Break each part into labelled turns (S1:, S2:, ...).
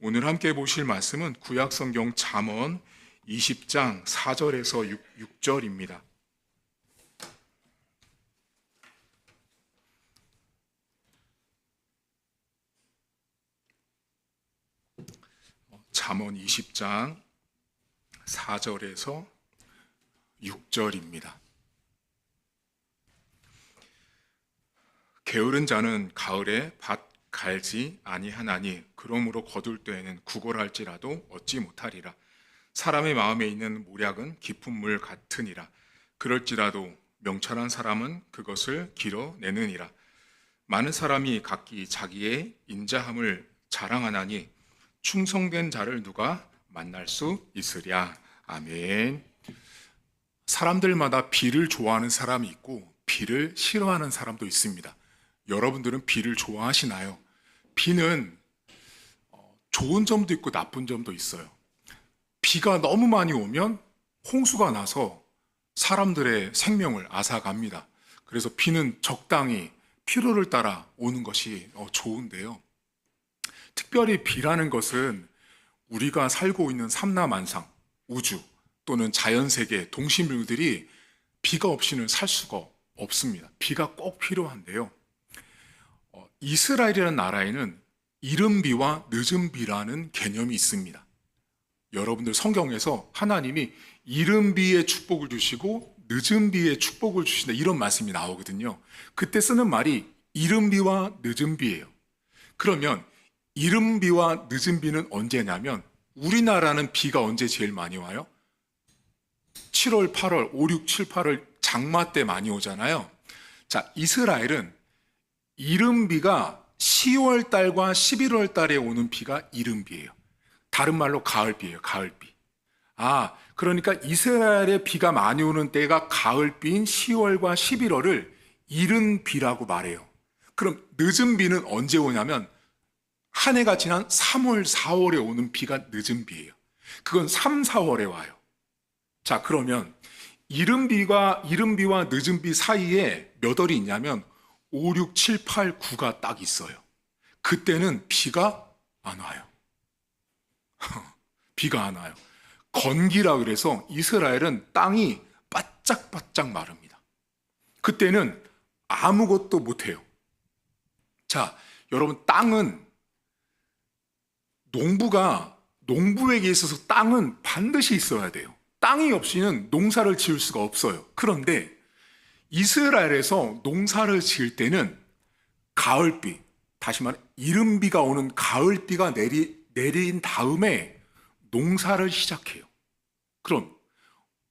S1: 오늘 함께 보실 말씀은 구약성경 잠언 20장 4절에서 6절입니다. 잠언 20장 4절에서 6절입니다. 게으른 자는 가을에 밭 갈지 아니하나니 그러므로 거둘 때에는 구걸할지라도 얻지 못하리라. 사람의 마음에 있는 모략은 깊은 물 같으니라. 그럴지라도 명철한 사람은 그것을 길어내느니라. 많은 사람이 각기 자기의 인자함을 자랑하나니 충성된 자를 누가 만날 수 있으랴. 아멘. 사람들마다 비를 좋아하는 사람이 있고 비를 싫어하는 사람도 있습니다. 여러분들은 비를 좋아하시나요? 비는 좋은 점도 있고 나쁜 점도 있어요. 비가 너무 많이 오면 홍수가 나서 사람들의 생명을 앗아갑니다. 그래서 비는 적당히 필요를 따라 오는 것이 좋은데요. 특별히 비라는 것은 우리가 살고 있는 삼라만상, 우주 또는 자연세계, 동식물들이 비가 없이는 살 수가 없습니다. 비가 꼭 필요한데요. 이스라엘이라는 나라에는 이른 비와 늦은 비라는 개념이 있습니다. 여러분들 성경에서 하나님이 이른 비에 축복을 주시고 늦은 비에 축복을 주신다 이런 말씀이 나오거든요. 그때 쓰는 말이 이른 비와 늦은 비예요. 그러면 이른 비와 늦은 비는 언제냐면 우리나라는 비가 언제 제일 많이 와요? 7월, 8월, 5, 6, 7, 8월 장마 때 많이 오잖아요. 자, 이스라엘은 이른 비가 10월 달과 11월 달에 오는 비가 이른 비예요. 다른 말로 가을비예요. 가을비. 그러니까 이스라엘에 비가 많이 오는 때가 가을비인 10월과 11월을 이른 비라고 말해요. 그럼 늦은 비는 언제 오냐면 한 해가 지난 3월, 4월에 오는 비가 늦은 비예요. 그건 3, 4월에 와요. 자, 그러면 이른 비와 늦은 비 사이에 몇 월이 있냐면 5, 6, 7, 8, 9가 딱 있어요. 그때는 비가 안 와요. 비가 안 와요. 건기라 그래서 이스라엘은 땅이 바짝바짝 마릅니다. 그때는 아무것도 못해요. 자, 여러분, 땅은 농부에게 있어서 땅은 반드시 있어야 돼요. 땅이 없이는 농사를 지을 수가 없어요. 그런데 이스라엘에서 농사를 지을 때는 가을비, 다시 말해 이른 비가 오는 가을비가 내린 다음에 농사를 시작해요. 그럼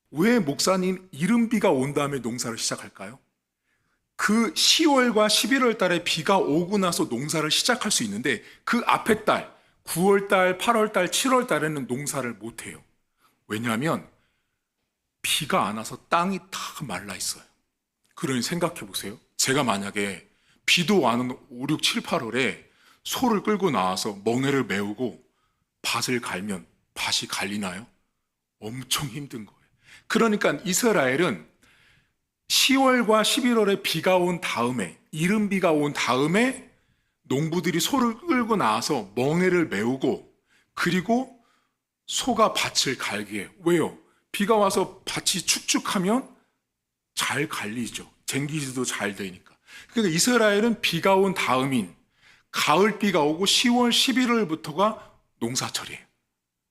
S1: 왜 목사님 이른 비가 온 다음에 농사를 시작할까요? 그 10월과 11월 달에 비가 오고 나서 농사를 시작할 수 있는데 그 앞에 달 9월 달, 8월 달, 7월 달에는 농사를 못 해요. 왜냐하면 비가 안 와서 땅이 다 말라 있어요. 그러니 생각해 보세요. 제가 만약에 비도 와는 5, 6, 7, 8월에 소를 끌고 나와서 멍에를 메우고 밭을 갈면 밭이 갈리나요? 엄청 힘든 거예요. 그러니까 이스라엘은 10월과 11월에 비가 온 다음에, 이른 비가 온 다음에 농부들이 소를 끌고 나와서 멍에를 메우고 그리고 소가 밭을 갈게 해요. 왜요? 비가 와서 밭이 축축하면 잘 갈리죠. 쟁기지도 잘 되니까. 그러니까 이스라엘은 비가 온 다음인 가을비가 오고 10월, 11월부터가 농사철이에요.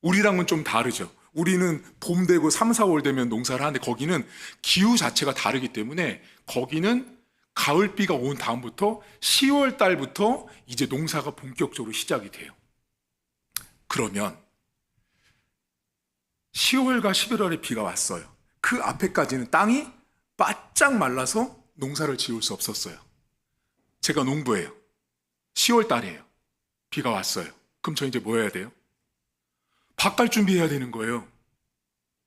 S1: 우리랑은 좀 다르죠. 우리는 봄 되고 3, 4월 되면 농사를 하는데 거기는 기후 자체가 다르기 때문에 거기는 가을비가 온 다음부터 10월 달부터 이제 농사가 본격적으로 시작이 돼요. 그러면 10월과 11월에 비가 왔어요. 그 앞에까지는 땅이 바짝 말라서 농사를 지을 수 없었어요. 제가 농부예요. 10월 달이에요. 비가 왔어요. 그럼 저 이제 뭐 해야 돼요? 밭 갈 준비해야 되는 거예요.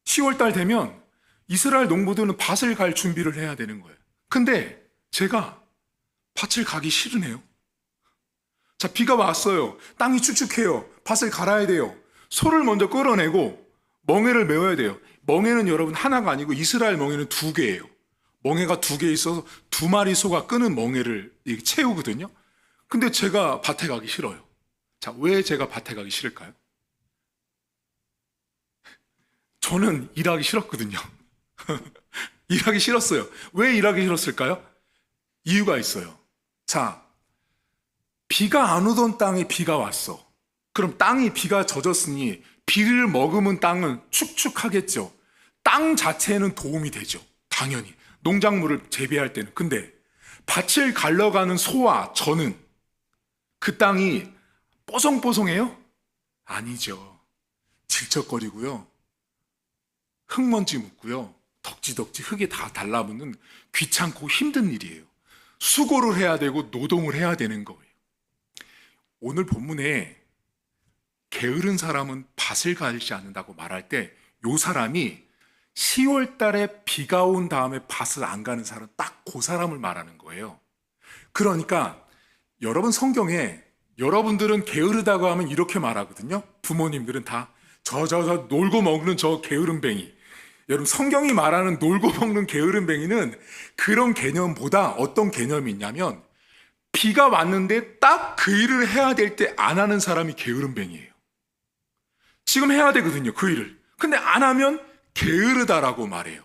S1: 10월 달 되면 이스라엘 농부들은 밭을 갈 준비를 해야 되는 거예요. 근데 제가 밭을 가기 싫으네요. 자, 비가 왔어요. 땅이 축축해요. 밭을 갈아야 돼요. 소를 먼저 끌어내고 멍에를 메워야 돼요. 멍에는 여러분 하나가 아니고 이스라엘 멍에는 2개예요. 멍에가 2개 있어서 2마리 소가 끄는 멍에를 채우거든요. 근데 제가 밭에 가기 싫어요. 자, 왜 제가 밭에 가기 싫을까요? 저는 일하기 싫었거든요. 일하기 싫었어요. 왜 일하기 싫었을까요? 이유가 있어요. 자, 비가 안 오던 땅에 비가 왔어. 그럼 땅이 비가 젖었으니 비를 머금은 땅은 축축하겠죠. 땅 자체에는 도움이 되죠. 당연히. 농작물을 재배할 때는. 근데 밭을 갈러가는 소와 저는 그 땅이 뽀송뽀송해요? 아니죠. 질척거리고요. 흙먼지 묻고요. 덕지덕지 흙에 다 달라붙는 귀찮고 힘든 일이에요. 수고를 해야 되고 노동을 해야 되는 거예요. 오늘 본문에 게으른 사람은 밭을 갈지 않는다고 말할 때 이 사람이 10월 달에 비가 온 다음에 밭을 안 가는 사람, 딱 그 사람을 말하는 거예요. 그러니까 여러분 성경에 여러분들은 게으르다고 하면 이렇게 말하거든요. 부모님들은 다 저 놀고 먹는 저 게으름뱅이. 여러분 성경이 말하는 놀고 먹는 게으름뱅이는 그런 개념보다 어떤 개념이 있냐면 비가 왔는데 딱 그 일을 해야 될 때 안 하는 사람이 게으름뱅이에요. 지금 해야 되거든요, 그 일을. 근데 안 하면 게으르다라고 말해요.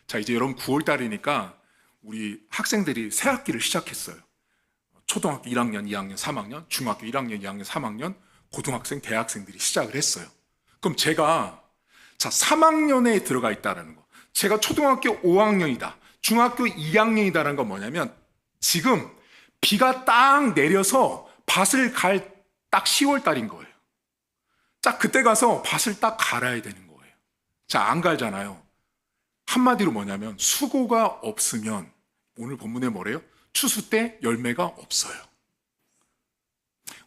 S1: 자, 이제 여러분 9월 달이니까 우리 학생들이 새 학기를 시작했어요. 초등학교 1학년, 2학년, 3학년, 중학교 1학년, 2학년, 3학년, 고등학생, 대학생들이 시작을 했어요. 그럼 제가 3학년에 들어가 있다는 거. 제가 초등학교 5학년이다. 중학교 2학년이다라는 건 뭐냐면 지금 비가 딱 내려서 밭을 갈 딱 10월 달인 거예요. 딱 그때 가서 밭을 딱 갈아야 되는 거예요. 자, 안 갈잖아요. 한마디로 뭐냐면 수고가 없으면 오늘 본문에 뭐래요? 추수 때 열매가 없어요.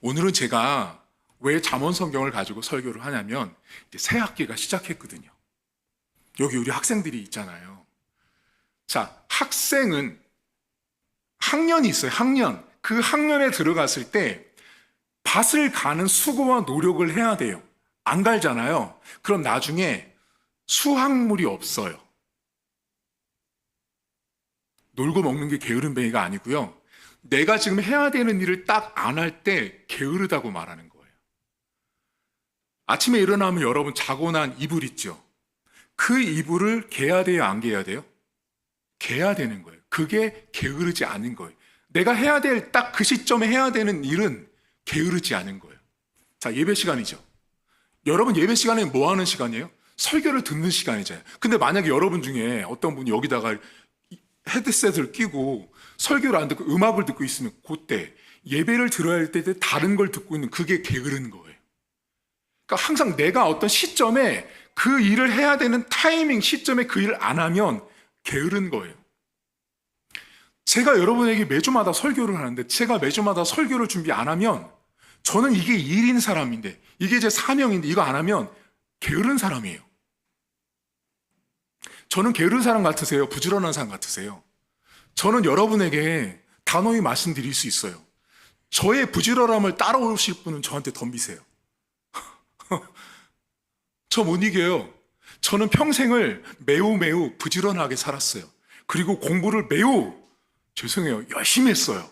S1: 오늘은 제가 왜 잠언 성경을 가지고 설교를 하냐면 이제 새 학기가 시작했거든요. 여기 우리 학생들이 있잖아요. 자, 학생은 학년이 있어요. 학년. 그 학년에 들어갔을 때 밭을 가는 수고와 노력을 해야 돼요. 안 갈잖아요. 그럼 나중에 수확물이 없어요. 놀고 먹는 게 게으름뱅이가 아니고요. 내가 지금 해야 되는 일을 딱 안 할 때 게으르다고 말하는 거예요. 아침에 일어나면 여러분 자고 난 이불 있죠. 그 이불을 개야 돼요, 안 개야 돼요? 개야 되는 거예요. 그게 게으르지 않은 거예요. 내가 해야 될 딱 그 시점에 해야 되는 일은 게으르지 않은 거예요. 자, 예배 시간이죠. 여러분 예배 시간에 뭐 하는 시간이에요? 설교를 듣는 시간이잖아요. 근데 만약에 여러분 중에 어떤 분이 여기다가 헤드셋을 끼고 설교를 안 듣고 음악을 듣고 있으면 그때 예배를 들어야 할 때 다른 걸 듣고 있는 그게 게으른 거예요. 그러니까 항상 내가 어떤 시점에 그 일을 해야 되는 타이밍 시점에 그 일을 안 하면 게으른 거예요. 제가 여러분에게 매주마다 설교를 하는데 제가 매주마다 설교를 준비 안 하면 저는 이게 일인 사람인데 이게 제 사명인데 이거 안 하면 게으른 사람이에요. 저는 게으른 사람 같으세요? 부지런한 사람 같으세요? 저는 여러분에게 단호히 말씀드릴 수 있어요. 저의 부지런함을 따라오실 분은 저한테 덤비세요. 저 못 이겨요. 저는 평생을 매우 부지런하게 살았어요. 그리고 공부를 죄송해요, 열심히 했어요.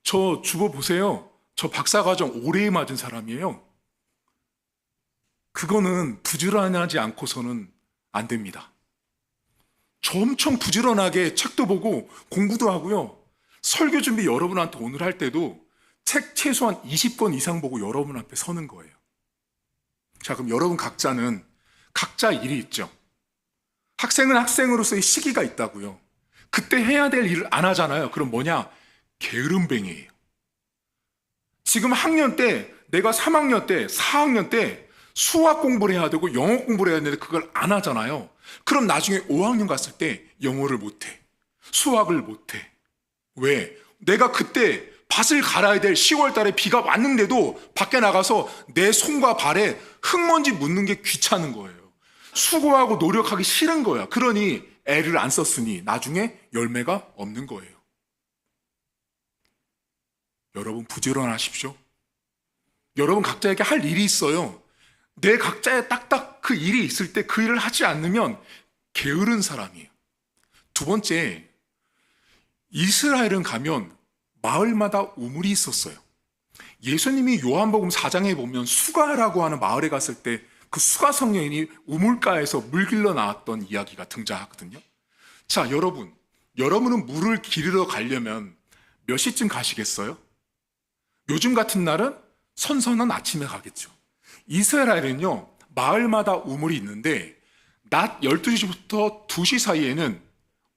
S1: 저 주보 보세요. 저 박사과정 오래 맞은 사람이에요. 그거는 부지런하지 않고서는 안 됩니다. 저 엄청 부지런하게 책도 보고 공부도 하고요. 설교 준비 여러분한테 오늘 할 때도 책 최소한 20권 이상 보고 여러분 앞에 서는 거예요. 자, 그럼 여러분 각자는 각자 일이 있죠. 학생은 학생으로서의 시기가 있다고요. 그때 해야 될 일을 안 하잖아요. 그럼 뭐냐? 게으름뱅이에요. 지금 학년 때, 내가 3학년 때, 4학년 때 수학 공부를 해야 되고 영어 공부를 해야 되는데 그걸 안 하잖아요. 그럼 나중에 5학년 갔을 때 영어를 못해. 수학을 못해. 왜? 내가 그때 밭을 갈아야 될 10월 달에 비가 왔는데도 밖에 나가서 내 손과 발에 흙먼지 묻는 게 귀찮은 거예요. 수고하고 노력하기 싫은 거야. 그러니 애를 안 썼으니 나중에 열매가 없는 거예요. 여러분 부지런하십시오. 여러분 각자에게 할 일이 있어요. 내 각자의 딱딱 그 일이 있을 때 그 일을 하지 않으면 게으른 사람이에요. 두 번째, 이스라엘은 가면 마을마다 우물이 있었어요. 예수님이 요한복음 4장에 보면 수가라고 하는 마을에 갔을 때 그 수가 성녀인이 우물가에서 물 길러 나왔던 이야기가 등장하거든요. 자, 여러분은 물을 기르러 가려면 몇 시쯤 가시겠어요? 요즘 같은 날은 선선한 아침에 가겠죠. 이스라엘은요, 마을마다 우물이 있는데 낮 12시부터 2시 사이에는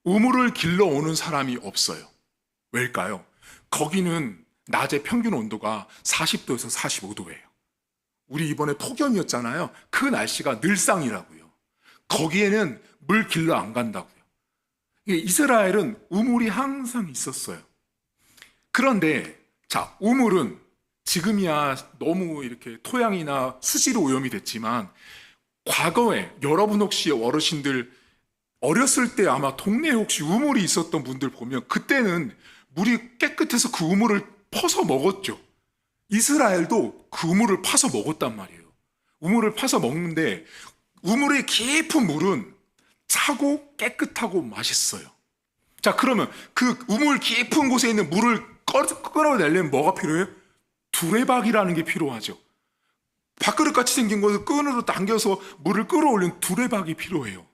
S1: 우물을 길러 오는 사람이 없어요. 왜일까요? 거기는 낮의 평균 온도가 40도에서 45도예요. 우리 이번에 폭염이었잖아요. 그 날씨가 늘상이라고요. 거기에는 물 길러 안 간다고요. 이스라엘은 우물이 항상 있었어요. 그런데 자, 우물은 지금이야 너무 이렇게 토양이나 수지로 오염이 됐지만 과거에 여러분 혹시 어르신들 어렸을 때 아마 동네에 혹시 우물이 있었던 분들 보면 그때는 물이 깨끗해서 그 우물을 퍼서 먹었죠. 이스라엘도 그 우물을 파서 먹었단 말이에요. 우물을 파서 먹는데 우물의 깊은 물은 차고 깨끗하고 맛있어요. 자, 그러면 그 우물 깊은 곳에 있는 물을 끌어내려면 뭐가 필요해요? 두레박이라는 게 필요하죠. 밥그릇같이 생긴 것을 끈으로 당겨서 물을 끌어올리는 두레박이 필요해요.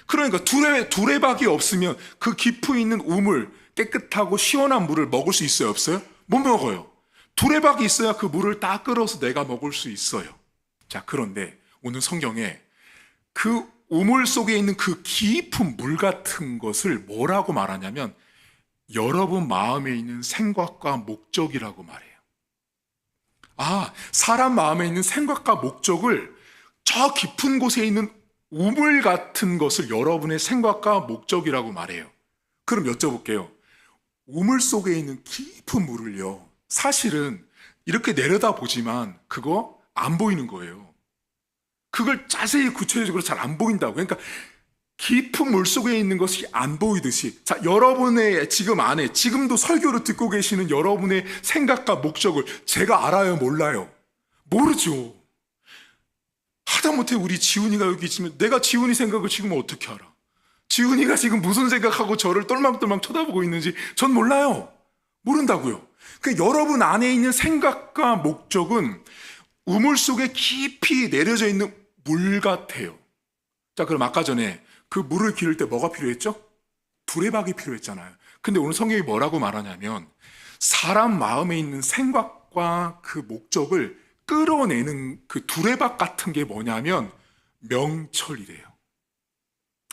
S1: 그러니까 두레박이 없으면 그 깊이 있는 우물, 깨끗하고 시원한 물을 먹을 수 있어요? 없어요? 못 먹어요. 두레박이 있어야 그 물을 딱 끌어서 내가 먹을 수 있어요. 자, 그런데 오늘 성경에 그 우물 속에 있는 그 깊은 물 같은 것을 뭐라고 말하냐면 여러분 마음에 있는 생각과 목적이라고 말해요. 아, 사람 마음에 있는 생각과 목적을 저 깊은 곳에 있는 우물 같은 것을 여러분의 생각과 목적이라고 말해요. 그럼 여쭤볼게요. 우물 속에 있는 깊은 물을요, 사실은 이렇게 내려다보지만 그거 안 보이는 거예요. 그걸 자세히 구체적으로 잘 안 보인다고. 그러니까 깊은 물 속에 있는 것이 안 보이듯이, 자, 여러분의 지금 안에, 지금도 설교를 듣고 계시는 여러분의 생각과 목적을 제가 알아요, 몰라요? 모르죠. 하다못해 우리 지훈이가 여기 있으면 내가 지훈이 생각을 지금 어떻게 알아? 지훈이가 지금 무슨 생각하고 저를 똘망똘망 쳐다보고 있는지 전 몰라요. 모른다고요. 그 여러분 안에 있는 생각과 목적은 우물 속에 깊이 내려져 있는 물 같아요. 자, 그럼 아까 전에 그 물을 기를 때 뭐가 필요했죠? 두레박이 필요했잖아요. 근데 오늘 성경이 뭐라고 말하냐면 사람 마음에 있는 생각과 그 목적을 끌어내는 그 두레박 같은 게 뭐냐면 명철이래요.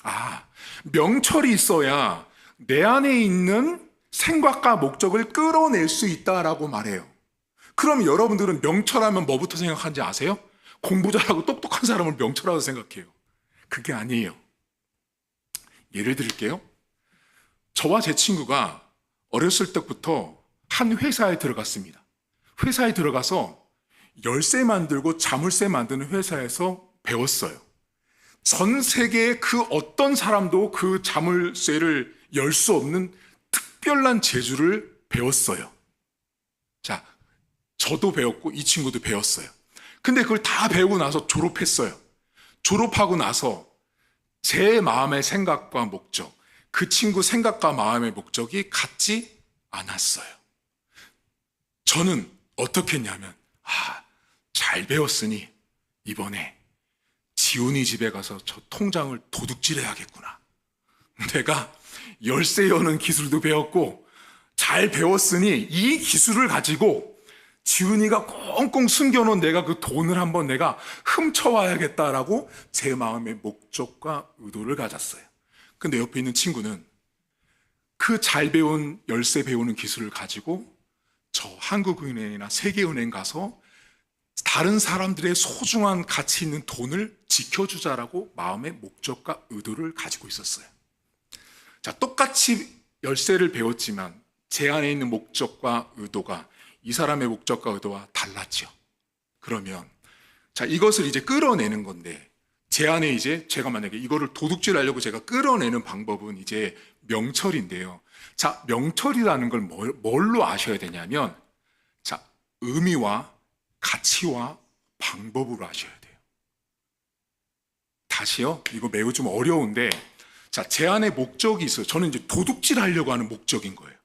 S1: 아, 명철이 있어야 내 안에 있는 생각과 목적을 끌어낼 수 있다라고 말해요. 그럼 여러분들은 명철하면 뭐부터 생각하는지 아세요? 공부 잘하고 똑똑한 사람을 명철하다고 생각해요. 그게 아니에요. 예를 들게요. 저와 제 친구가 어렸을 때부터 한 회사에 들어갔습니다. 회사에 들어가서 열쇠 만들고 자물쇠 만드는 회사에서 배웠어요. 전 세계의 그 어떤 사람도 그 자물쇠를 열 수 없는 특별한 재주를 배웠어요. 자, 저도 배웠고 이 친구도 배웠어요. 근데 그걸 다 배우고 나서 졸업했어요. 졸업하고 나서 제 마음의 생각과 목적, 그 친구 생각과 마음의 목적이 같지 않았어요. 저는 어떻게 했냐면, 잘 배웠으니 이번에 지훈이 집에 가서 저 통장을 도둑질해야겠구나. 내가 열쇠 여는 기술도 배웠고 잘 배웠으니 이 기술을 가지고 지훈이가 꽁꽁 숨겨놓은 내가 그 돈을 한번 내가 훔쳐와야겠다라고 제 마음의 목적과 의도를 가졌어요. 근데 옆에 있는 친구는 그 잘 배운 열쇠 배우는 기술을 가지고 저 한국은행이나 세계은행 가서 다른 사람들의 소중한 가치 있는 돈을 지켜주자라고 마음의 목적과 의도를 가지고 있었어요. 자, 똑같이 열쇠를 배웠지만 제 안에 있는 목적과 의도가 이 사람의 목적과 의도와 달랐죠. 그러면 자, 이것을 이제 끌어내는 건데 제 안에 이제 제가 만약에 이거를 도둑질하려고 제가 끌어내는 방법은 이제 명철인데요. 자, 명철이라는 걸 뭘로 아셔야 되냐면 자, 의미와 가치와 방법으로 아셔야 돼요. 다시요. 이거 매우 좀 어려운데 자, 제 안에 목적이 있어요. 저는 이제 도둑질 하려고 하는 목적인 거예요.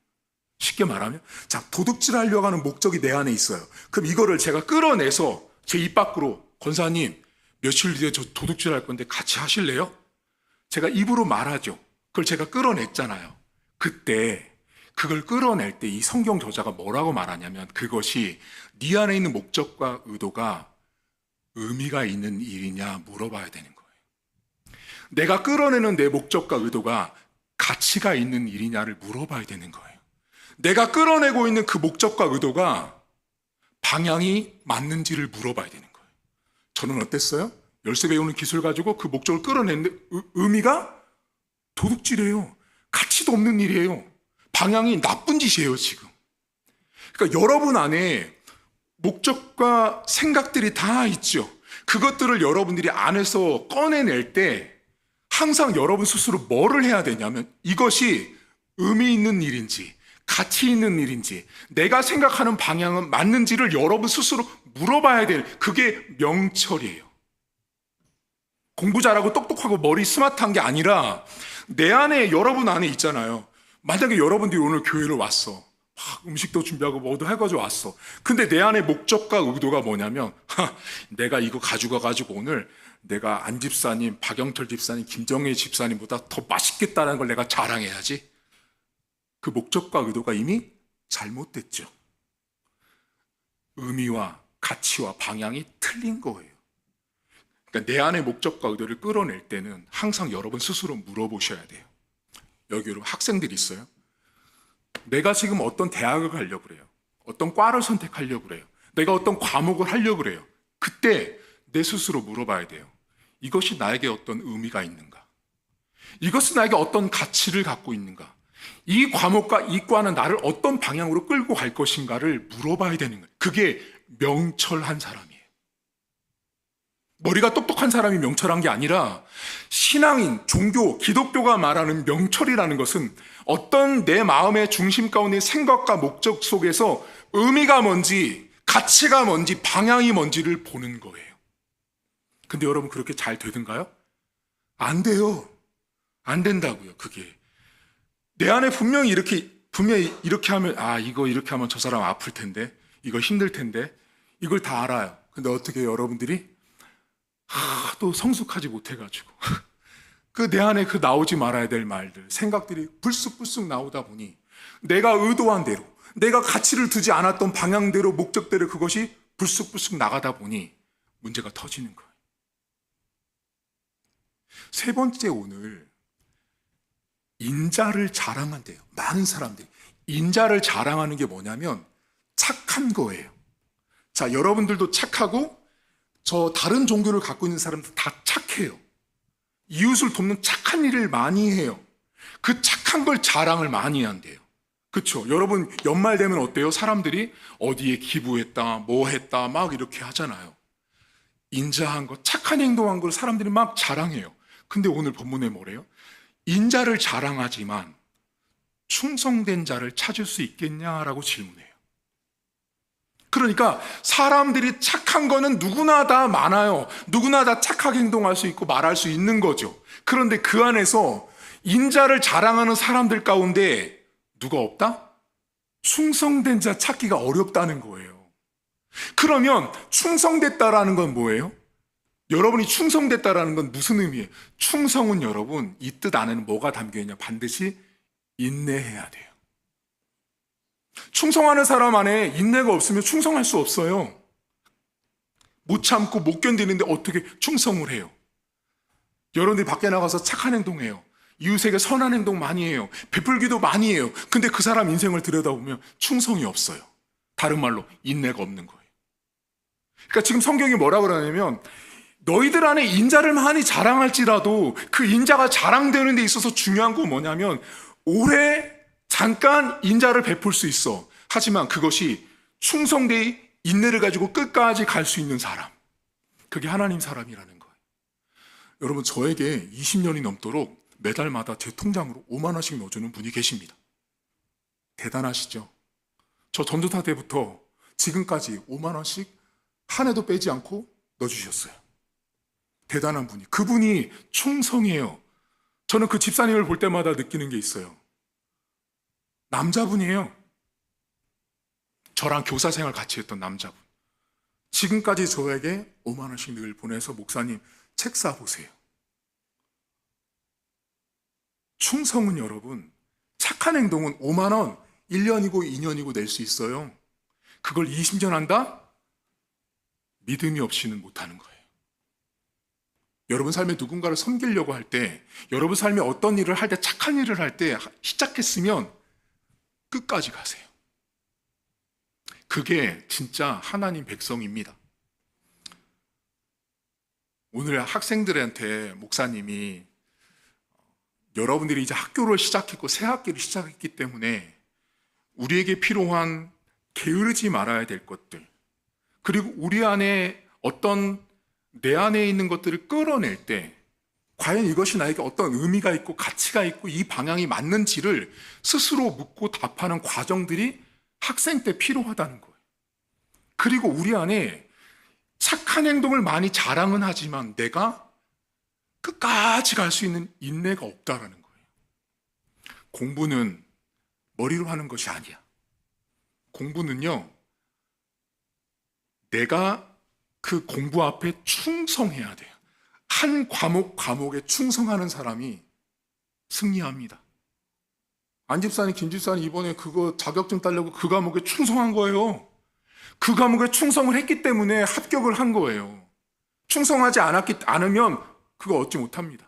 S1: 쉽게 말하면, 자, 도둑질 하려고 하는 목적이 내 안에 있어요. 그럼 이거를 제가 끌어내서 제 입 밖으로, 권사님, 며칠 뒤에 저 도둑질 할 건데 같이 하실래요? 제가 입으로 말하죠. 그걸 제가 끌어냈잖아요. 그때 그걸 끌어낼 때 이 성경 저자가 뭐라고 말하냐면, 그것이 네 안에 있는 목적과 의도가 의미가 있는 일이냐 물어봐야 되는 거예요. 내가 끌어내는 내 목적과 의도가 가치가 있는 일이냐를 물어봐야 되는 거예요. 내가 끌어내고 있는 그 목적과 의도가 방향이 맞는지를 물어봐야 되는 거예요. 저는 어땠어요? 열쇠 배우는 기술 가지고 그 목적을 끌어냈는데 의미가 도둑질이에요. 가치도 없는 일이에요. 방향이 나쁜 짓이에요, 지금. 그러니까 여러분 안에 목적과 생각들이 다 있죠. 그것들을 여러분들이 안에서 꺼내낼 때 항상 여러분 스스로 뭐를 해야 되냐면, 이것이 의미 있는 일인지 가치 있는 일인지 내가 생각하는 방향은 맞는지를 여러분 스스로 물어봐야 돼요. 그게 명철이에요. 공부 잘하고 똑똑하고 머리 스마트한 게 아니라 내 안에, 여러분 안에 있잖아요. 만약에 여러분들이 오늘 교회를 왔어. 막 음식도 준비하고 뭐도 해가지고 왔어. 근데 내 안에 목적과 의도가 뭐냐면, 내가 이거 가지고 오늘 내가 안 집사님, 박영철 집사님, 김정혜 집사님보다 더 맛있겠다는 걸 내가 자랑해야지. 그 목적과 의도가 이미 잘못됐죠. 의미와 가치와 방향이 틀린 거예요. 그러니까 내 안의 목적과 의도를 끌어낼 때는 항상 여러분 스스로 물어보셔야 돼요. 여기 여러분 학생들이 있어요. 내가 지금 어떤 대학을 가려고 그래요. 어떤 과를 선택하려고 그래요. 내가 어떤 과목을 하려고 그래요. 그때 내 스스로 물어봐야 돼요. 이것이 나에게 어떤 의미가 있는가? 이것은 나에게 어떤 가치를 갖고 있는가? 이 과목과 이 과는 나를 어떤 방향으로 끌고 갈 것인가를 물어봐야 되는 거예요. 그게 명철한 사람이에요. 머리가 똑똑한 사람이 명철한 게 아니라, 신앙인, 종교, 기독교가 말하는 명철이라는 것은 어떤 내 마음의 중심 가운데 생각과 목적 속에서 의미가 뭔지, 가치가 뭔지, 방향이 뭔지를 보는 거예요. 근데 여러분 그렇게 잘 되던가요? 안 돼요. 안 된다고요. 그게 내 안에 분명히 이렇게 하면, 이거 이렇게 하면 저 사람 아플 텐데, 이거 힘들 텐데, 이걸 다 알아요. 근데 어떻게 여러분들이 또 성숙하지 못해가지고 그 내 안에 그 나오지 말아야 될 말들, 생각들이 불쑥불쑥 나오다 보니 내가 의도한 대로, 내가 가치를 두지 않았던 방향대로, 목적대로 그것이 불쑥불쑥 나가다 보니 문제가 터지는 거예요. 세 번째, 오늘 인자를 자랑한대요. 많은 사람들이 인자를 자랑하는 게 뭐냐면 착한 거예요. 자, 여러분들도 착하고 저 다른 종교를 갖고 있는 사람들 다 착해요. 이웃을 돕는 착한 일을 많이 해요. 그 착한 걸 자랑을 많이 한대요. 그렇죠? 여러분 연말 되면 어때요? 사람들이 어디에 기부했다, 뭐 했다 막 이렇게 하잖아요. 인자한 거, 착한 행동한 걸 사람들이 막 자랑해요. 근데 오늘 본문에 뭐래요? 인자를 자랑하지만 충성된 자를 찾을 수 있겠냐라고 질문해요. 그러니까 사람들이 착한 거는 누구나 다 많아요. 누구나 다 착하게 행동할 수 있고 말할 수 있는 거죠. 그런데 그 안에서 인자를 자랑하는 사람들 가운데 누가 없다? 충성된 자 찾기가 어렵다는 거예요. 그러면 충성됐다라는 건 뭐예요? 여러분이 충성됐다라는 건 무슨 의미예요? 충성은 여러분 이 뜻 안에는 뭐가 담겨있냐? 반드시 인내해야 돼요. 충성하는 사람 안에 인내가 없으면 충성할 수 없어요. 못 참고 못 견디는데 어떻게 충성을 해요? 여러분들이 밖에 나가서 착한 행동해요. 이웃에게 선한 행동 많이 해요. 베풀기도 많이 해요. 근데 그 사람 인생을 들여다보면 충성이 없어요. 다른 말로 인내가 없는 거예요. 그러니까 지금 성경이 뭐라 그러냐면, 너희들 안에 인자를 많이 자랑할지라도 그 인자가 자랑되는 데 있어서 중요한 건 뭐냐면, 오래 잠깐 인자를 베풀 수 있어. 하지만 그것이 충성되이 인내를 가지고 끝까지 갈 수 있는 사람, 그게 하나님 사람이라는 거예요. 여러분, 저에게 20년이 넘도록 매달마다 제 통장으로 5만 원씩 넣어주는 분이 계십니다. 대단하시죠? 저 전도사 때부터 지금까지 5만 원씩 한 해도 빼지 않고 넣어주셨어요. 대단한 분이, 그분이 충성이에요. 저는 그 집사님을 볼 때마다 느끼는 게 있어요. 남자분이에요. 저랑 교사 생활 같이 했던 남자분. 지금까지 저에게 5만 원씩 늘 보내서 목사님 책 사보세요. 충성은 여러분, 착한 행동은 5만 원 1년이고 2년이고 낼 수 있어요. 그걸 20년 한다? 믿음이 없이는 못하는 거예요. 여러분 삶에 누군가를 섬기려고 할 때, 여러분 삶에 어떤 일을 할 때, 착한 일을 할 때 시작했으면 끝까지 가세요. 그게 진짜 하나님 백성입니다. 오늘 학생들한테 목사님이 여러분들이 이제 학교를 시작했고 새 학기를 시작했기 때문에 우리에게 필요한 게으르지 말아야 될 것들, 그리고 우리 안에 어떤 내 안에 있는 것들을 끌어낼 때 과연 이것이 나에게 어떤 의미가 있고 가치가 있고 이 방향이 맞는지를 스스로 묻고 답하는 과정들이 학생 때 필요하다는 거예요. 그리고 우리 안에 착한 행동을 많이 자랑은 하지만 내가 끝까지 갈 수 있는 인내가 없다라는 거예요. 공부는 머리로 하는 것이 아니야. 공부는요, 내가 그 공부 앞에 충성해야 돼요. 한 과목에 충성하는 사람이 승리합니다. 안 집사님, 김 집사님 이번에 그거 자격증 따려고 그 과목에 충성한 거예요. 그 과목에 충성을 했기 때문에 합격을 한 거예요. 충성하지 않으면 그거 얻지 못합니다.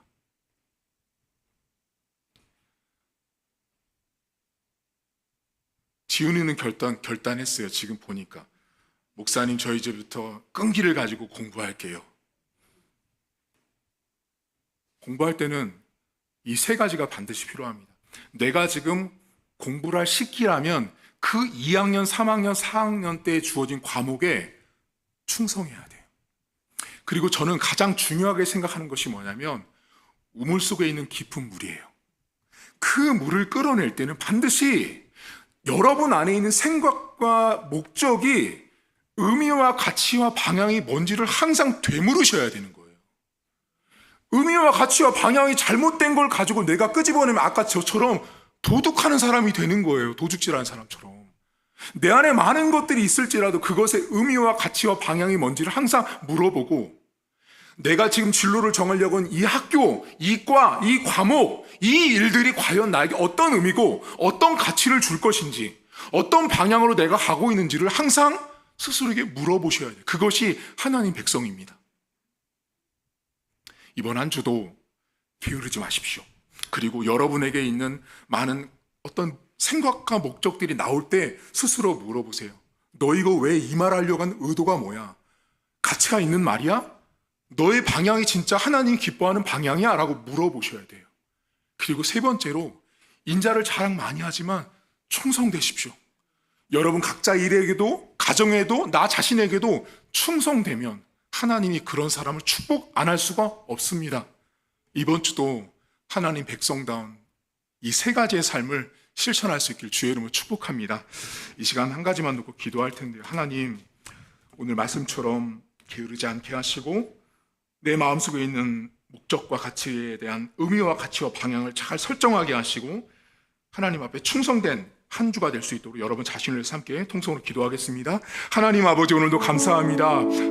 S1: 지훈이는 결단했어요. 지금 보니까. 목사님, 저 이제부터 끈기를 가지고 공부할게요. 공부할 때는 이 세 가지가 반드시 필요합니다. 내가 지금 공부를 할 시기라면 그 2학년, 3학년, 4학년 때 주어진 과목에 충성해야 돼요. 그리고 저는 가장 중요하게 생각하는 것이 뭐냐면 우물 속에 있는 깊은 물이에요. 그 물을 끌어낼 때는 반드시 여러분 안에 있는 생각과 목적이 의미와 가치와 방향이 뭔지를 항상 되물으셔야 되는 거예요. 의미와 가치와 방향이 잘못된 걸 가지고 내가 끄집어내면 아까 저처럼 도둑하는 사람이 되는 거예요. 도둑질하는 사람처럼. 내 안에 많은 것들이 있을지라도 그것의 의미와 가치와 방향이 뭔지를 항상 물어보고, 내가 지금 진로를 정하려고 하는 이 학교, 이 과, 이 과목, 이 일들이 과연 나에게 어떤 의미고 어떤 가치를 줄 것인지, 어떤 방향으로 내가 가고 있는지를 항상 스스로에게 물어보셔야 돼요. 그것이 하나님 백성입니다. 이번 한 주도 게으르지 마십시오. 그리고 여러분에게 있는 많은 어떤 생각과 목적들이 나올 때 스스로 물어보세요. 너 이거 왜 이 말 하려고 한 의도가 뭐야? 가치가 있는 말이야? 너의 방향이 진짜 하나님이 기뻐하는 방향이야? 라고 물어보셔야 돼요. 그리고 세 번째로, 인자를 자랑 많이 하지만 충성되십시오. 여러분 각자 일에게도 가정에도 나 자신에게도 충성되면 하나님이 그런 사람을 축복 안 할 수가 없습니다. 이번 주도 하나님 백성다운 이 세 가지의 삶을 실천할 수 있길 주의 이름으로 축복합니다. 이 시간 한 가지만 놓고 기도할 텐데요. 하나님, 오늘 말씀처럼 게으르지 않게 하시고 내 마음속에 있는 목적과 가치에 대한 의미와 가치와 방향을 잘 설정하게 하시고 하나님 앞에 충성된 한 주가 될 수 있도록 여러분 자신을 위해서 함께 통성으로 기도하겠습니다. 하나님 아버지, 오늘도 감사합니다.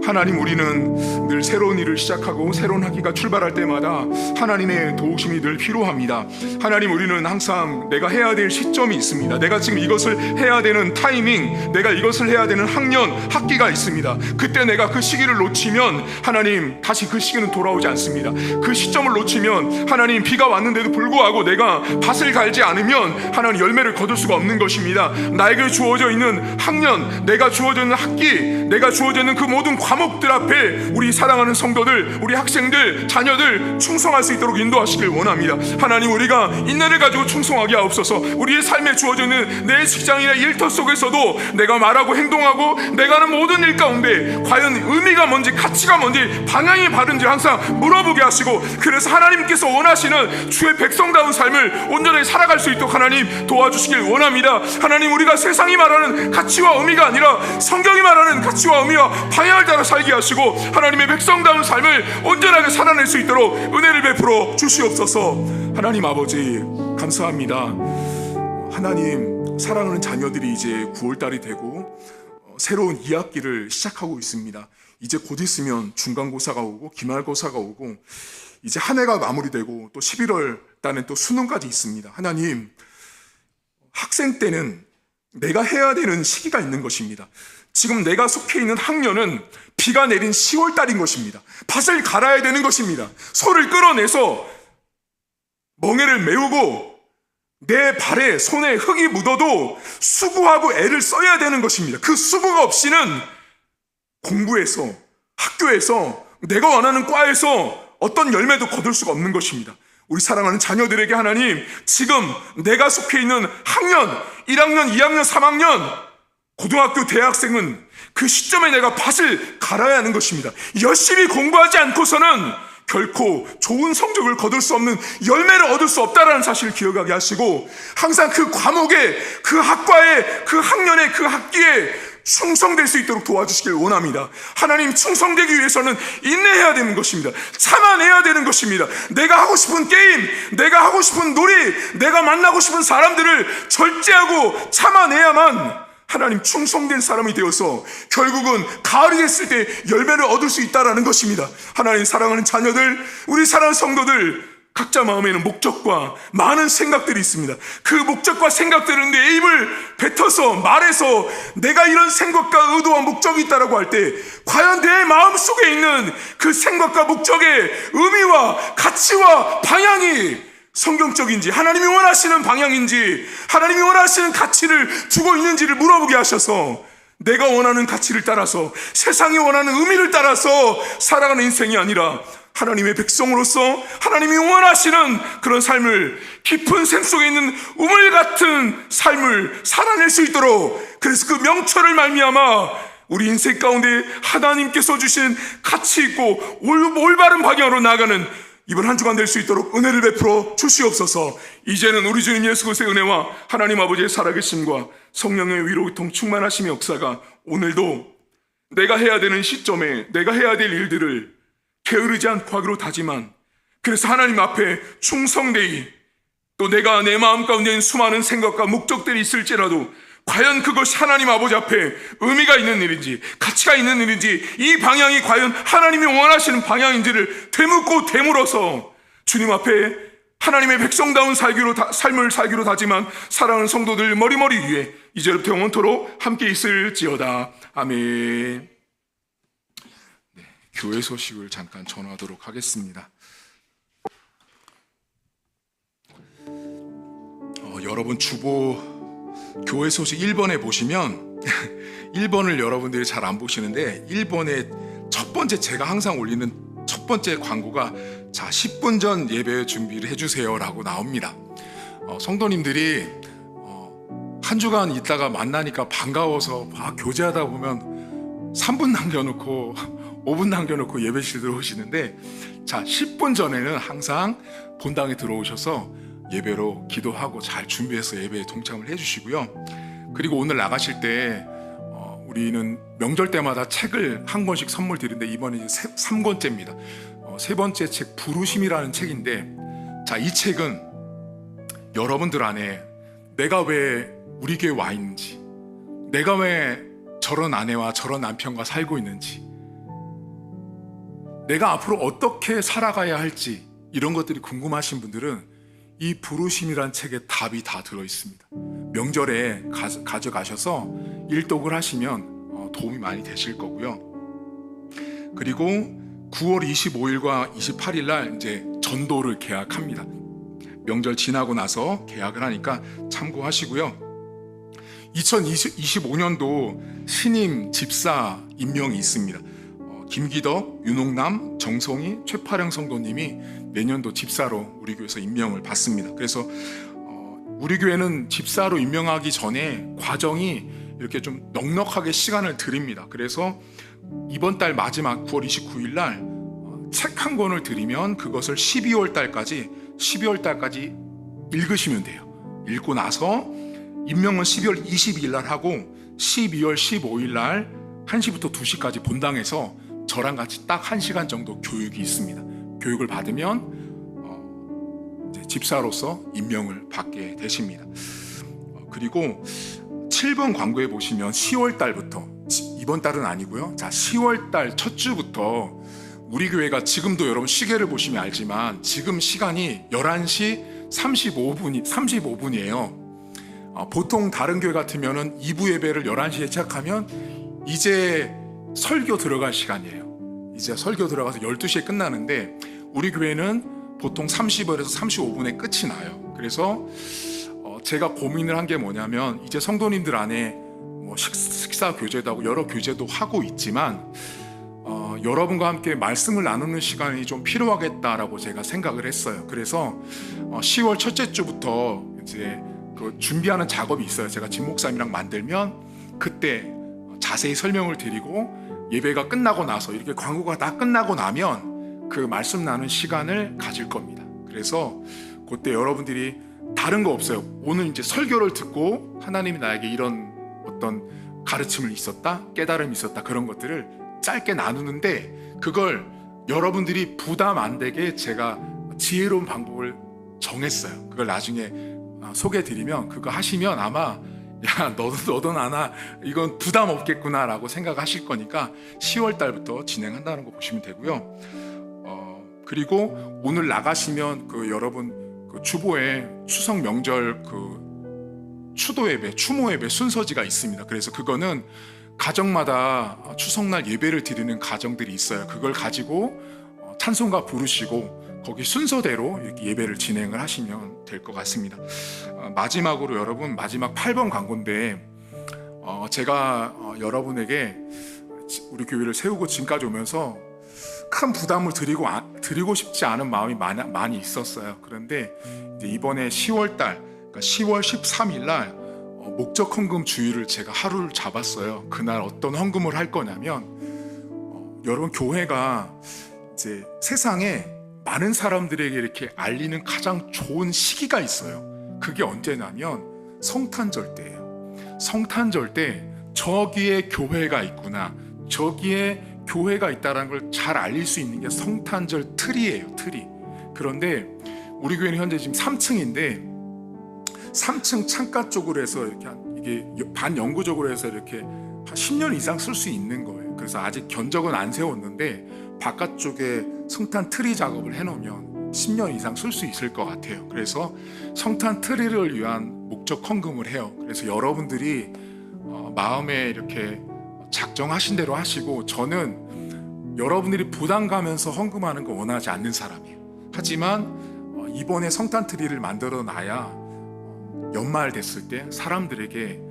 S1: 하나님, 우리는 늘 새로운 일을 시작하고 새로운 학기가 출발할 때마다 하나님의 도우심이 늘 필요합니다. 하나님, 우리는 항상 내가 해야 될 시점이 있습니다. 내가 지금 이것을 해야 되는 타이밍, 내가 이것을 해야 되는 학년, 학기가 있습니다. 그때 내가 그 시기를 놓치면 하나님, 다시 그 시기는 돌아오지 않습니다. 그 시점을 놓치면 하나님, 비가 왔는데도 불구하고 내가 밭을 갈지 않으면 하나님 열매를 거둘 수가 없는 것입니다. 나에게 주어져 있는 학년, 내가 주어져 있는 학기, 내가 주어져 있는 그 모든 과목들 앞에 우리 사랑하는 성도들, 우리 학생들, 자녀들 충성할 수 있도록 인도하시길 원합니다. 하나님, 우리가 인내를 가지고 충성하게 하옵소서. 우리의 삶에 주어져 있는 내 직장이나 일터 속에서도 내가 말하고 행동하고 내가 하는 모든 일 가운데 과연 의미가 뭔지, 가치가 뭔지, 방향이 바른지 항상 물어보게 하시고, 그래서 하나님께서 원하시는 주의 백성다운 삶을 온전히 살아갈 수 있도록 하나님 도와주시길 원합니다. 하나님, 우리가 세상이 말하는 가치와 의미가 아니라 성경이 말하는 가치와 의미와 방향을 따라 살게 하시고 하나님의 백성다운 삶을 온전하게 살아낼 수 있도록 은혜를 베풀어 주시옵소서. 하나님 아버지, 감사합니다. 하나님, 사랑하는 자녀들이 이제 9월달이 되고 새로운 2학기를 시작하고 있습니다. 이제 곧 있으면 중간고사가 오고 기말고사가 오고 이제 한 해가 마무리되고 또 11월 달엔 또 수능까지 있습니다. 하나님, 학생 때는 내가 해야 되는 시기가 있는 것입니다. 지금 내가 속해 있는 학년은 비가 내린 10월 달인 것입니다. 밭을 갈아야 되는 것입니다. 소를 끌어내서 멍에를 메우고 내 발에 손에 흙이 묻어도 수고하고 애를 써야 되는 것입니다. 그 수고가 없이는 공부에서, 학교에서, 내가 원하는 과에서 어떤 열매도 거둘 수가 없는 것입니다. 우리 사랑하는 자녀들에게 하나님, 지금 내가 속해 있는 학년, 1학년, 2학년, 3학년, 고등학교, 대학생은 그 시점에 내가 밭을 갈아야 하는 것입니다. 열심히 공부하지 않고서는 결코 좋은 성적을 거둘 수 없는 열매를 얻을 수 없다는 사실을 기억하게 하시고, 항상 그 과목에, 그 학과에, 그 학년에, 그 학기에 충성될 수 있도록 도와주시길 원합니다. 하나님, 충성되기 위해서는 인내해야 되는 것입니다. 참아내야 되는 것입니다. 내가 하고 싶은 게임, 내가 하고 싶은 놀이, 내가 만나고 싶은 사람들을 절제하고 참아내야만 하나님 충성된 사람이 되어서 결국은 가을이 됐을 때 열매를 얻을 수 있다는 것입니다. 하나님, 사랑하는 자녀들, 우리 사랑하는 성도들, 각자 마음에는 목적과 많은 생각들이 있습니다. 그 목적과 생각들은 내 입을 뱉어서 말해서 내가 이런 생각과 의도와 목적이 있다라고 할 때 과연 내 마음속에 있는 그 생각과 목적의 의미와 가치와 방향이 성경적인지, 하나님이 원하시는 방향인지, 하나님이 원하시는 가치를 두고 있는지를 물어보게 하셔서 내가 원하는 가치를 따라서, 세상이 원하는 의미를 따라서 살아가는 인생이 아니라 하나님의 백성으로서 하나님이 원하시는 그런 삶을, 깊은 샘 속에 있는 우물 같은 삶을 살아낼 수 있도록, 그래서 그 명철을 말미암아 우리 인생 가운데 하나님께서 주신 가치 있고 올바른 방향으로 나아가는 이번 한 주간 될 수 있도록 은혜를 베풀어 주시옵소서. 이제는 우리 주님 예수 그리스도의 은혜와 하나님 아버지의 살아계심과 성령의 위로 기통 충만하심의 역사가 오늘도 내가 해야 되는 시점에 내가 해야 될 일들을 게으르지 않고 하기로 다짐한, 그래서 하나님 앞에 충성되이, 또 내가 내 마음 가운데 있는 수많은 생각과 목적들이 있을지라도 과연 그것이 하나님 아버지 앞에 의미가 있는 일인지, 가치가 있는 일인지, 이 방향이 과연 하나님이 원하시는 방향인지를 되묻고 되물어서 주님 앞에 하나님의 백성다운 삶을 살기로 다짐한 사랑하는 성도들 머리머리 위에 이제부터 영원토록 함께 있을지어다. 아멘. 네, 교회 소식을 잠깐 전하도록 하겠습니다. 여러분 주보 교회 소식 1번에 보시면 1번을 여러분들이 잘 안 보시는데 1번에 첫 번째, 제가 항상 올리는 첫 번째 광고가 자 10분 전 예배 준비를 해주세요 라고 나옵니다. 성도님들이 한 주간 있다가 만나니까 반가워서 막 교제하다 보면 3분 남겨놓고 5분 남겨놓고 예배실 들어오시는데, 자 10분 전에는 항상 본당에 들어오셔서 예배로 기도하고 잘 준비해서 예배에 동참을 해주시고요. 그리고 오늘 나가실 때 우리는 명절 때마다 책을 한 권씩 선물 드리는데 이번에 이제 3권째입니다. 세 번째 책 부르심이라는 책인데, 자 이 책은 여러분들 안에 내가 왜 우리 교회 와 있는지, 내가 왜 저런 아내와 저런 남편과 살고 있는지, 내가 앞으로 어떻게 살아가야 할지 이런 것들이 궁금하신 분들은 이 부르심이란 책에 답이 다 들어있습니다. 명절에 가져가셔서 일독을 하시면 도움이 많이 되실 거고요. 그리고 9월 25일과 28일 날 이제 전도를 계약합니다. 명절 지나고 나서 계약을 하니까 참고하시고요. 2025년도 신임 집사 임명이 있습니다. 김기덕, 윤옥남, 정송이, 최파령 성도님이 내년도 집사로 우리 교회에서 임명을 받습니다. 그래서 우리 교회는 집사로 임명하기 전에 과정이 이렇게 좀 넉넉하게 시간을 드립니다. 그래서 이번 달 마지막 9월 29일 날 책 한 권을 드리면 그것을 12월 달까지 읽으시면 돼요. 읽고 나서 임명은 12월 22일 날 하고 12월 15일 날 1시부터 2시까지 본당에서 저랑 같이 딱 1시간 정도 교육이 있습니다. 교육을 받으면 이제 집사로서 임명을 받게 되십니다. 그리고 7번 광고에 보시면 10월 달부터, 이번 달은 아니고요. 자, 10월 달 첫 주부터 우리 교회가 지금도 여러분 시계를 보시면 알지만 지금 시간이 11시 35분이에요. 보통 다른 교회 같으면은 2부 예배를 11시에 시작하면 이제 설교 들어갈 시간이에요. 이제 설교 들어가서 12시에 끝나는데 우리 교회는 보통 30분에서 35분에 끝이 나요. 그래서 제가 고민을 한 게 뭐냐면 이제 성도님들 안에 뭐 식사 교제도 하고 여러 교제도 하고 있지만 여러분과 함께 말씀을 나누는 시간이 좀 필요하겠다라고 제가 생각을 했어요. 그래서 10월 첫째 주부터 이제 그 준비하는 작업이 있어요. 제가 진 목사님이랑 만들면 그때 자세히 설명을 드리고 예배가 끝나고 나서 이렇게 광고가 다 끝나고 나면 그 말씀 나눈 시간을 가질 겁니다. 그래서 그때 여러분들이 다른 거 없어요. 오늘 이제 설교를 듣고 하나님이 나에게 이런 어떤 가르침을 있었다, 깨달음이 있었다, 그런 것들을 짧게 나누는데 그걸 여러분들이 부담 안 되게 제가 지혜로운 방법을 정했어요. 그걸 나중에 소개해드리면 그거 하시면 아마 야 너도 나나 이건 부담 없겠구나 라고 생각하실 거니까 10월 달부터 진행한다는 거 보시면 되고요. 그리고 오늘 나가시면 그 여러분 그 주보에 추석 명절 그 추도 예배, 추모 예배 순서지가 있습니다. 그래서 그거는 가정마다 추석날 예배를 드리는 가정들이 있어요. 그걸 가지고 찬송가 부르시고 거기 순서대로 이렇게 예배를 진행을 하시면 될 것 같습니다. 마지막으로 여러분, 마지막 8번 광고인데 제가 여러분에게 우리 교회를 세우고 지금까지 오면서 큰 부담을 드리고 싶지 않은 마음이 많이 있었어요. 그런데 이제 이번에 10월 달, 그러니까 10월 13일 날 목적 헌금 주일을 제가 하루를 잡았어요. 그날 어떤 헌금을 할 거냐면 여러분, 교회가 이제 세상에 많은 사람들에게 이렇게 알리는 가장 좋은 시기가 있어요. 그게 언제냐면 성탄절 때예요. 성탄절 때 저기에 교회가 있구나, 저기에 교회가 있다는 걸 잘 알릴 수 있는 게 성탄절 트리예요. 트리. 그런데 우리 교회는 현재 지금 3층인데 3층 창가 쪽으로 해서 이렇게 이게 반영구적으로 해서 이렇게 한 10년 이상 쓸 수 있는 거예요. 그래서 아직 견적은 안 세웠는데 바깥쪽에 성탄 트리 작업을 해놓으면 10년 이상 쓸 수 있을 것 같아요. 그래서 성탄 트리를 위한 목적 헌금을 해요. 그래서 여러분들이 마음에 이렇게 작정하신 대로 하시고, 저는 여러분들이 부담 가면서 헌금하는 거 원하지 않는 사람이에요. 하지만 이번에 성탄 트리를 만들어 놔야 연말 됐을 때 사람들에게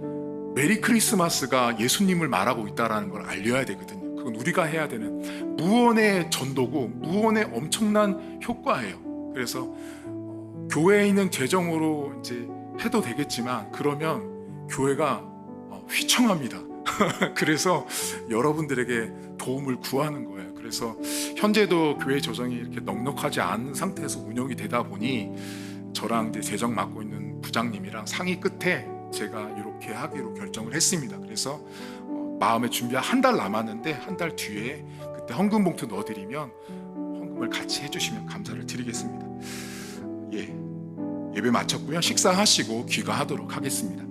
S1: 메리 크리스마스가 예수님을 말하고 있다는 걸 알려야 되거든요. 그건 우리가 해야 되는 무언의 전도고 무언의 엄청난 효과예요. 그래서 교회에 있는 재정으로 이제 해도 되겠지만 그러면 교회가 휘청합니다. 그래서 여러분들에게 도움을 구하는 거예요. 그래서 현재도 교회 조정이 이렇게 넉넉하지 않은 상태에서 운영이 되다 보니 저랑 이제 재정 맡고 있는 부장님이랑 상의 끝에 제가 이렇게 하기로 결정을 했습니다. 그래서 마음의 준비가 한 달 남았는데 한 달 뒤에 그때 헌금 봉투 넣어드리면 헌금을 같이 해주시면 감사를 드리겠습니다. 예배 마쳤고요. 식사하시고 귀가하도록 하겠습니다.